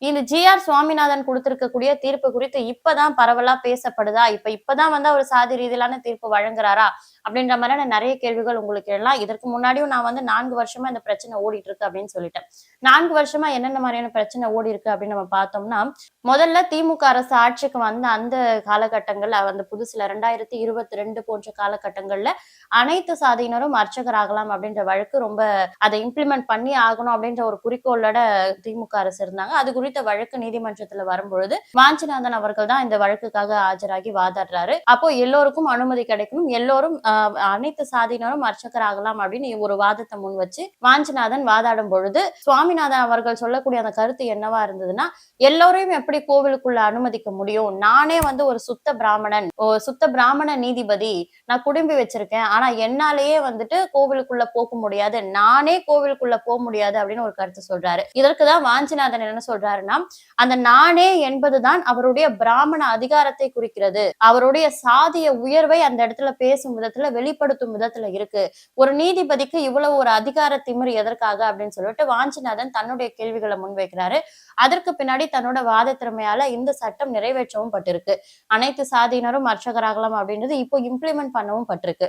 இந்த ஜி.ஆர். சுவாமிநாதன் குடுத்திருக்கக்கூடிய தீர்ப்பு குறித்து இப்பதான் பரவலா பேசப்படுதா? இப்பதான் வந்து அவர் சாதி ரீதியிலான தீர்ப்பு வழங்குறாரா? அப்படின்ற மாதிரியான நெறைய கேள்விகள் உங்களுக்கு எழலாம். இதற்கு முன்னாடியும் நான் வந்து 4 வருஷமா இந்த பிரச்சனை ஓடிட்டு இருக்கு அப்படின்னு சொல்லிட்டேன். 4 வருஷமா என்னென்ன மாரியான பிரச்சனை ஓடியிருக்கு அப்படின்னு நம்ம பார்த்தோம்னா, முதல்ல திமுக அரசு ஆட்சிக்கு வந்த அந்த காலகட்டங்கள்ல அந்த புதுசுல 2022 போன்ற காலகட்டங்கள்ல அனைத்து சாதியினரும் அர்ச்சகர் ஆகலாம் அப்படின்ற வழக்கு ரொம்ப அத இம்ப்ளிமெண்ட் பண்ணி ஆகணும் அப்படின்ற ஒரு குறிக்கோளோட திமுக அரசு இருந்தாங்க. அது குறித்த வழக்கு நீதிமன்றத்துல வரும்பொழுது, வாஞ்சிநாதன் அவர்கள் தான் இந்த வழக்குக்காக ஆஜராகி வாதாடுறாரு. அப்போ எல்லோருக்கும் அனுமதி கிடைக்கணும். எல்லோரும் அனைத்து சாதியினரும் அர்ச்சகர் ஆகலாம் அப்படின்னு ஒரு வாதத்த முன் வச்சு வாஞ்சிநாதன் வாதாடும் பொழுது, சுவாமிநாதன் அவர்கள் சொல்லக்கூடிய அந்த கருத்து என்னவா இருந்ததுன்னா, எல்லோரையும் எப்படி கோவிலுக்குள்ள அனுமதிக்க முடியும்? நானே வந்து ஒரு சுத்த பிராமணன், சுத்த பிராமண நீதிபதி. நான் குடும்பி வச்சிருக்கேன். ஆனா என்னாலேயே வந்துட்டு கோவிலுக்குள்ள போக முடியாது. நானே கோவிலுக்குள்ள முடியாது அப்படின்னு ஒரு கருத்து சொல்றாரு. இதற்கு தான் வாஞ்சிநாதன் என்ன சொல்றாருன்னா, அந்த நானே என்பதுதான் அவருடைய பிராமண அதிகாரத்தை குறிக்கிறது. அவருடைய சாதிய உயர்வை அந்த இடத்துல பேசும் விதத்துல, வெளிப்படுத்தும் விதத்துல இருக்கு. ஒரு நீதிபதிக்கு இவ்வளவு ஒரு அதிகார திமிரு எதற்காக அப்படின்னு சொல்லிட்டு வாஞ்சிநாதன் தன்னுடைய கேள்விகள முன்வைக்கிறாரு. அதற்கு பின்னாடி தன்னோட வாத திறமையால இந்த சட்டம் நிறைவேற்றவும் பட்டிருக்கு. அனைத்து சாதியினரும் அர்ச்சகராகலாம் அப்படின்றது இப்போ இம்ப்ளிமெண்ட் பண்ணவும் பட்டிருக்கு.